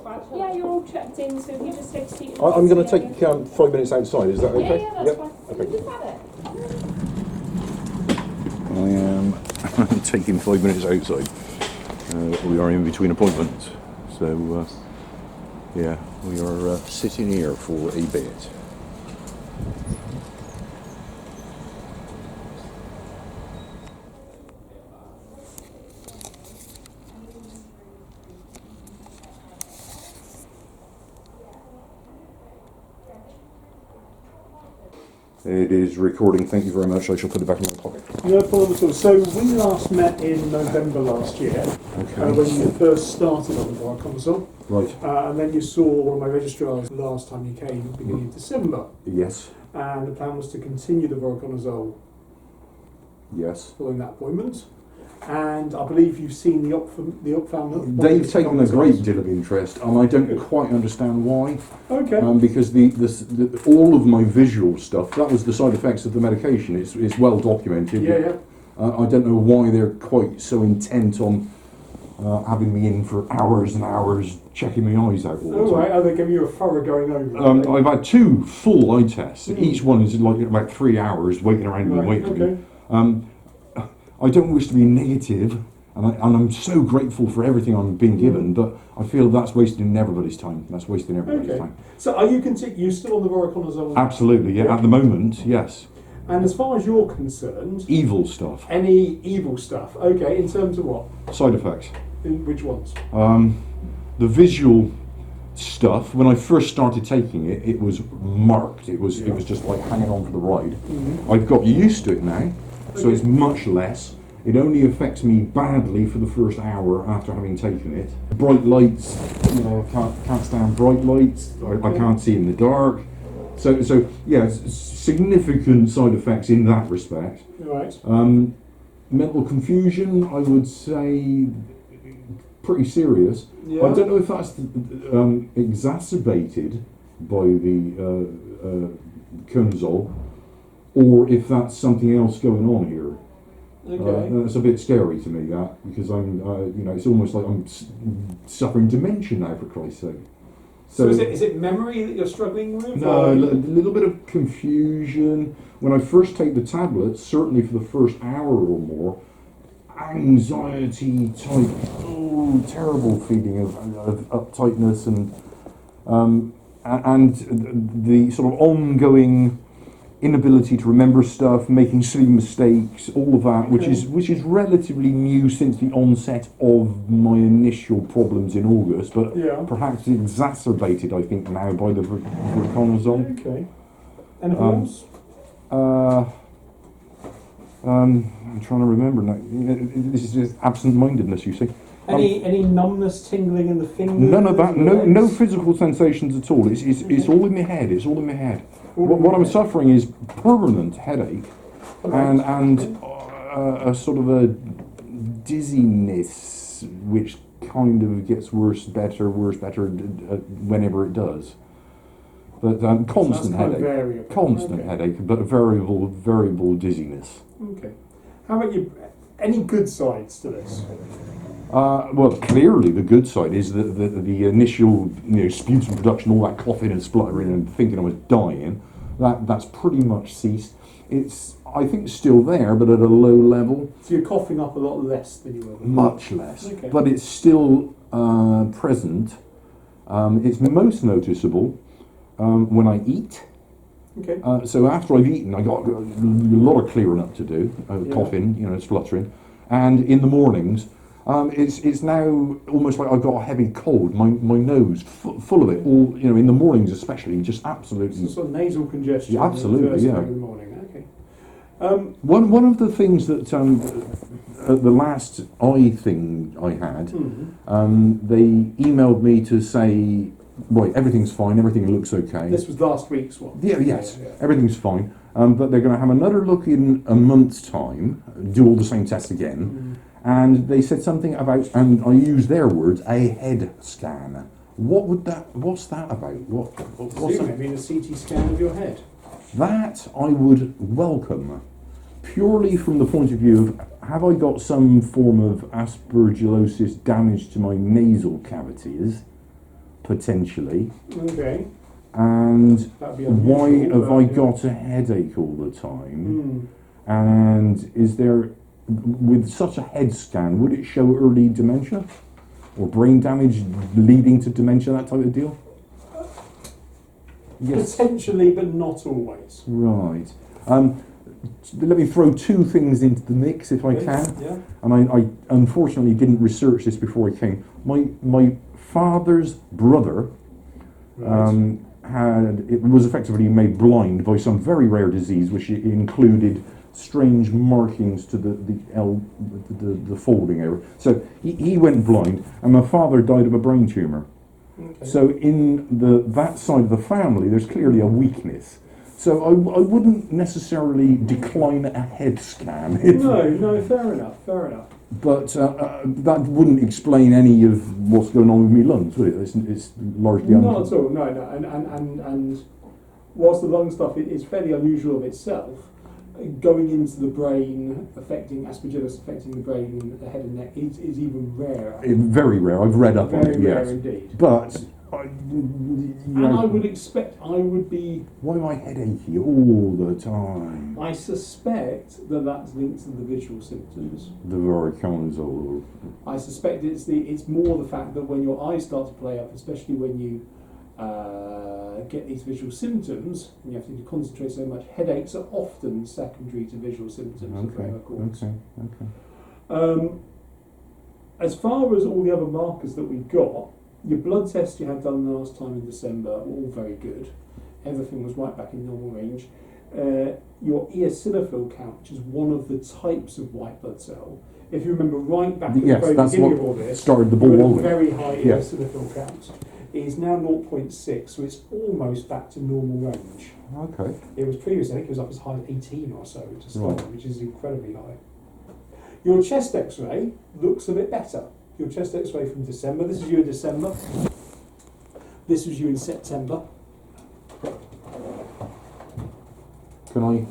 fine. Yeah, you're all checked in, so if you just take a seat. I'm going to take 5 minutes outside, is that okay? Yeah, that's fine. Okay. You just have it. I am taking 5 minutes outside. We are in between appointments, so yeah, we are sitting here for a bit. It is recording, thank you very much. I shall put it back in my pocket. No problem at all. So we last met in November last year, when you first started on the Bar Console. Right. And then you saw one of my registrars last time you came, beginning of December. Yes. And the plan was to continue the Voriconazole Yes. following that appointment. And I believe you've seen the ophthalmic. They've taken a great deal of interest, and I don't quite understand why. Okay. Because the all of my visual stuff, that was the side effects of the medication. It's well documented. Yeah. I don't know why they're quite so intent on having me in for hours and hours, checking my eyes out all the time. All right. Oh, they give you a thorough going over. I've had 2 full eye tests. Each one is like about 3 hours waiting around in the waiting room. Okay. I don't wish to be negative, and I'm so grateful for everything I'm being given, but I feel that's wasting everybody's time. That's wasting everybody's time. So are you still on the Voriconazole? Absolutely, yeah. At the moment, yes. And as far as you're concerned, Evil stuff. any evil stuff? Okay, in terms of what? Side effects. In which ones? The visual stuff, when I first started taking it, it was marked. It was just like hanging on for the ride. I've got used to it now. So it's much less. It only affects me badly for the first hour after having taken it. Bright lights, can't stand bright lights. I can't see in the dark. So yeah, significant side effects in that respect. Right. Mental confusion, I would say, pretty serious. Yeah. I don't know if that's exacerbated by the conazole, or if that's something else going on here. Okay. That's a bit scary to me, that, because I'm, it's almost like I'm suffering dementia now, for Christ's sake. So is it memory that you're struggling with? No, a little bit of confusion. When I first take the tablets, certainly for the first hour or more, anxiety type, terrible feeling of uptightness and the sort of ongoing inability to remember stuff, making silly mistakes, all of that, which is relatively new since the onset of my initial problems in August, but perhaps exacerbated, I think, now by the Voriconazole. Okay. Anything else? I'm trying to remember now. This is just absent-mindedness, you see. Any numbness, tingling in the fingers? None of that. No physical sensations at all. It's all in my head. It's all in my head. What I'm suffering is permanent headache, and a sort of a dizziness, which kind of gets worse, better, whenever it does. But constant headache, but variable dizziness. Okay. How about you? Any good sides to this? Well, clearly the good side is that the initial sputum production, all that coughing and spluttering and thinking I was dying, that's pretty much ceased. It's, I think, still there, but at a low level. So you're coughing up a lot less than you were? Much less, okay. But it's still present. It's most noticeable when I eat. Okay. So after I've eaten, I got a lot of clearing up to do, coughing, spluttering, and in the mornings. It's now almost like I've got a heavy cold. My nose full of it. All in the mornings especially, just absolutely. So sort of nasal congestion. Yeah, absolutely, yeah. In the morning. Okay. One of the things that at the last eye thing I had, they emailed me to say, right, everything's fine, everything looks okay. This was last week's one. Yes, everything's fine. But they're going to have another look in a month's time, do all the same tests again. And they said something about, and I use their words, a head scan. What's that about? What's that? Maybe a CT scan of your head. That I would welcome, purely from the point of view of, have I got some form of aspergillosis damage to my nasal cavities, potentially. Okay. And That'd be why unusual, have but, I yeah. got a headache all the time? Hmm. And is there, with such a head scan, would it show early dementia? Or brain damage leading to dementia, that type of deal? Yes. Potentially, but not always. Right. Let me throw two things into the mix if I can. Yeah. And I unfortunately didn't research this before I came. My father's brother Right. was effectively made blind by some very rare disease, which included strange markings to the folding area. So he went blind, and my father died of a brain tumour. Okay. So in that side of the family, there's clearly a weakness. So I wouldn't necessarily decline a head scan. No, fair enough. But that wouldn't explain any of what's going on with me lungs, would it? It's largely Not at all, no. And whilst the lung stuff is fairly unusual of itself, going into the brain, aspergillus affecting the brain and the head and neck is even rarer. Very rare. I've read up on it, Very rare yes. indeed. But I would be. Why am I headachy all the time? I suspect that's linked to the visual symptoms. The variconsal. I suspect it's more the fact that when your eyes start to play up, especially when you get these visual symptoms, and you have to concentrate so much, headaches are often secondary to visual symptoms. Okay. As far as all the other markers that we've got, your blood tests you had done last time in December were all very good. Everything was right back in normal range. Your eosinophil count, which is one of the types of white blood cell, if you remember right back at the very beginning of all this, started the ball you had a rolling. very high Yes. eosinophil count. It is now 0.6, so it's almost back to normal range. Okay. It was previously, I think it was up as high as 18 or so to start, Right. which is incredibly high. Your chest x-ray looks a bit better. Your chest x-ray from December, this is you in December, this was you in September. Can I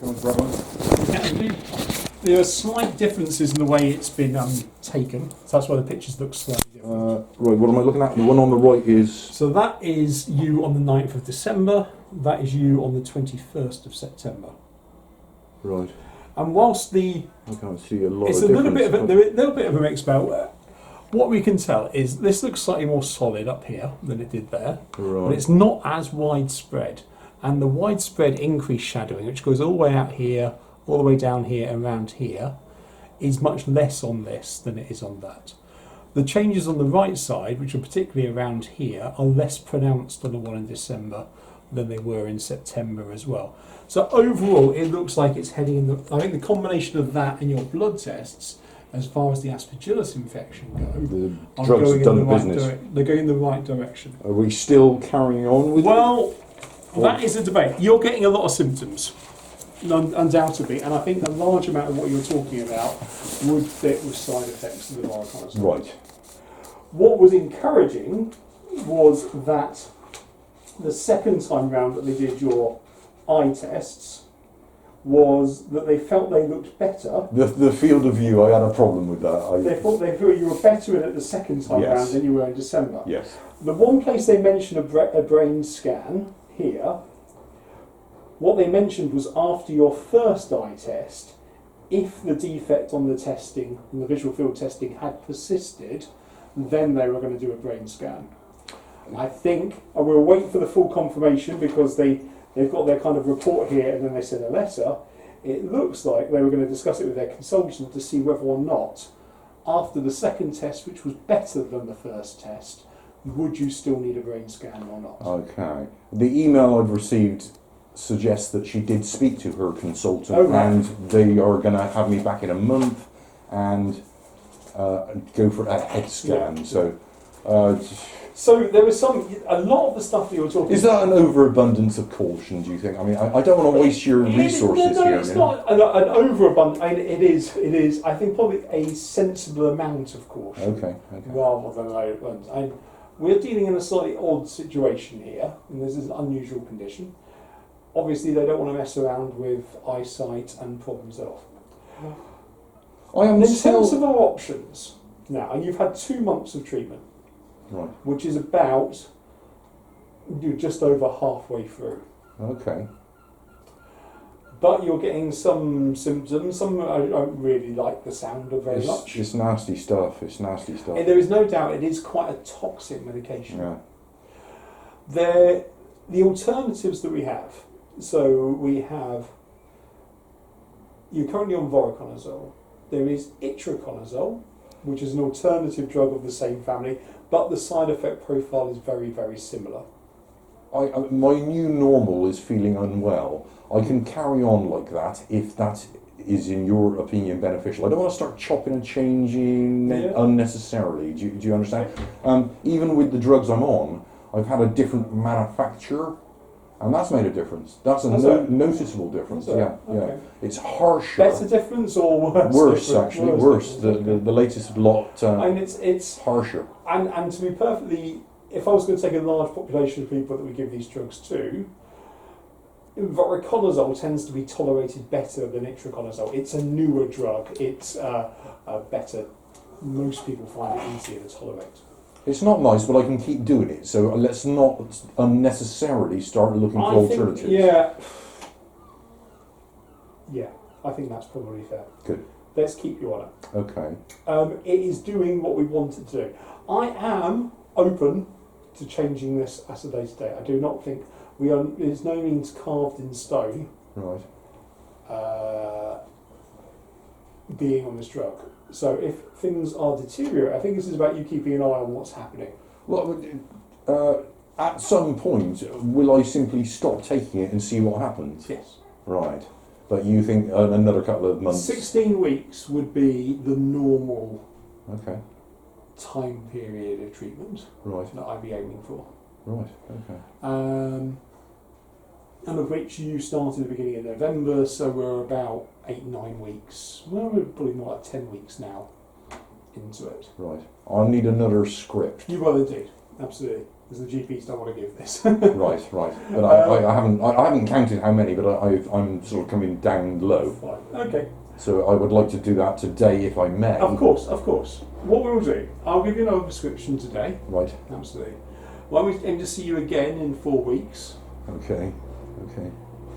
And grab one? there are slight differences in the way it's been taken, so that's why the pictures look slightly different. Right, what am I looking at? The one on the right is... So that is you on the 9th of December, that is you on the 21st of September. Right. And whilst I can't see a lot it's of a little difference. bit of a mixed bag. What we can tell is this looks slightly more solid up here than it did there, Right. but it's not as widespread. And the widespread increased shadowing, which goes all the way out here, all the way down here, and around here, is much less on this than it is on that. The changes on the right side, which are particularly around here, are less pronounced on the one in December than they were in September as well. So overall, it looks like it's heading in the... I think the combination of that and your blood tests, as far as the aspergillus infection The are drugs going have in done the the right business. they're going in the right direction. Are we still carrying on with Well, that is a debate. You're getting a lot of symptoms, undoubtedly, and I think a large amount of what you're talking about would fit with side effects of the varicose. Right. What was encouraging was that the second time round that they did your eye tests was that they felt they looked better. The field of view, I had a problem with that. They thought you were better in it the second time Yes. round than you were in December. Yes. The one place they mentioned a brain scan here, what they mentioned was after your first eye test, if the defect on the testing, on the visual field testing, had persisted, then they were going to do a brain scan. I think, and we'll wait for the full confirmation because they've got their kind of report here and then they sent a letter. It looks like they were going to discuss it with their consultant to see whether or not, after the second test, which was better than the first test, would you still need a brain scan or not? Okay. The email I've received suggests that she did speak to her consultant, Oh, right. and they are going to have me back in a month and go for a head scan. Yeah. So, So there was a lot of the stuff that you were talking is that an overabundance of caution, do you think? I mean, I don't want to waste your resources no, here. it's you know? not an overabundance. I mean, it is, I think, probably a sensible amount of caution Okay. rather than an overabundance. We're dealing in a slightly odd situation here, and this is an unusual condition. Obviously, they don't want to mess around with eyesight and problems thereof. I am In still... terms of our options, now, and you've had 2 months of treatment, Right. which is about you're just over halfway through. Okay. But you're getting some symptoms. Some I don't really like the sound of very much. It's nasty stuff. It's nasty stuff. And there is no doubt it is quite a toxic medication. Yeah. The alternatives that we have. So we have. You're currently on voriconazole. There is itraconazole, which is an alternative drug of the same family, but the side effect profile is very, very similar. My new normal is feeling unwell. I can carry on like that if that is, in your opinion, beneficial. I don't want to start chopping and changing unnecessarily. Do you understand? Even with the drugs I'm on, I've had a different manufacturer, and that's made a difference. That's a noticeable difference. Yeah. It's harsher. Better difference or worse? Worse, actually. Worse. The latest lot. And it's harsher. And to be perfectly, if I was going to take a large population of people that we give these drugs to, voriconazole tends to be tolerated better than itraconazole. It's a newer drug. It's better. Most people find it easier to tolerate. It's not nice, but I can keep doing it. So let's not unnecessarily start looking for alternatives. Yeah, I think that's probably fair. Good. Let's keep you on it. Okay. It is doing what we want it to do. I am open to changing this as a day-to-day. I do not think it's no means carved in stone. Right. Being on this drug. So if things are deteriorating, I think this is about you keeping an eye on what's happening. Well, at some point, will I simply stop taking it and see what happens? Yes. Right. But you think another couple of months? 16 weeks would be the normal time period of treatment that I'd be aiming for. Right, okay. And of which you started at the beginning of November, so we're about 8-9 weeks. Well, we're probably more like 10 weeks now into it. Right. I'll need another script. You will indeed, absolutely. Because the GPs don't want to give this. Right. But I haven't counted how many, but I'm sort of coming down low. Fine. Okay. So I would like to do that today, if I may. Of course. What we'll do, I'll give you another prescription today. Right. Absolutely. Well, we aim to see you again in 4 weeks. Okay.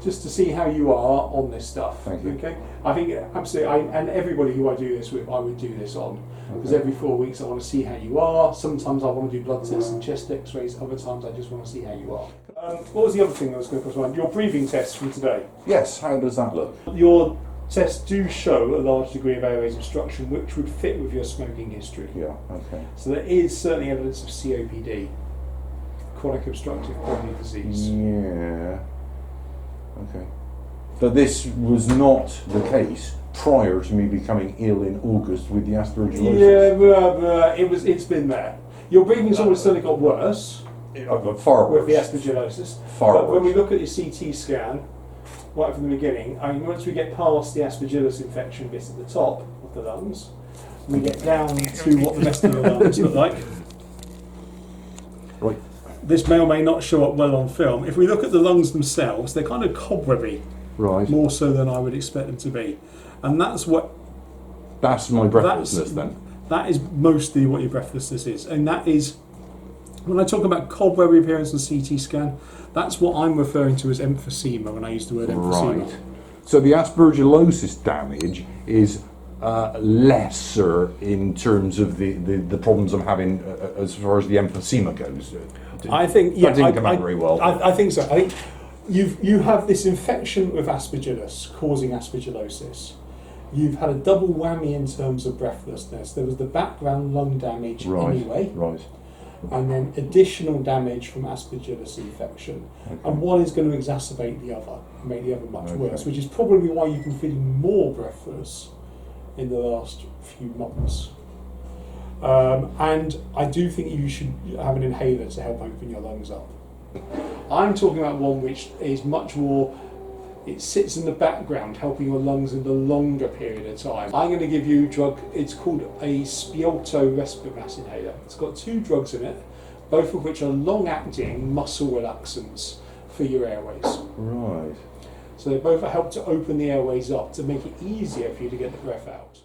Just to see how you are on this stuff. Thank you. Okay. I think absolutely, and everybody who I do this with, I would do this on. Because every 4 weeks I want to see how you are. Sometimes I want to do blood tests and chest x-rays. Other times I just want to see how you are. What was the other thing that was going to cross my mind? Your breathing test from today. Yes, how does that look? Your tests do show a large degree of airways obstruction, which would fit with your smoking history. Yeah, okay. So there is certainly evidence of COPD, chronic obstructive pulmonary disease. Yeah. Okay. But this was not the case prior to me becoming ill in August with the aspergillosis. Yeah, it's been there. Your breathing's always certainly got worse. Far worse. With the aspergillosis. Far but worse. when we look at your CT scan, right from the beginning, I mean, once we get past the aspergillus infection bit at the top of the lungs, we get down to what the rest of the lungs look like. Right. This may or may not show up well on film. If we look at the lungs themselves, they're kind of cobwebby. Right. More so than I would expect them to be. And that's my breathlessness then. That is mostly what your breathlessness is. And that is, when I talk about cobwebby appearance on CT scan, that's what I'm referring to as emphysema when I use the word emphysema. Right. So the aspergillosis damage is lesser in terms of the problems I'm having as far as the emphysema goes. I think that didn't come out very well. I think so. I think you have this infection with aspergillus causing aspergillosis. You've had a double whammy in terms of breathlessness. There was the background lung damage anyway. Right. And then additional damage from aspergillus infection. Okay. And one is going to exacerbate the other, make the other much worse, which is probably why you've been feeling more breathless in the last few months. And I do think you should have an inhaler to help open your lungs up. I'm talking about one which is much more, it sits in the background helping your lungs in the longer period of time. I'm going to give you a drug, it's called a Spialto respiratory gas inhaler. It's got 2 drugs in it, both of which are long-acting muscle relaxants for your airways. Right. So they both help to open the airways up to make it easier for you to get the breath out.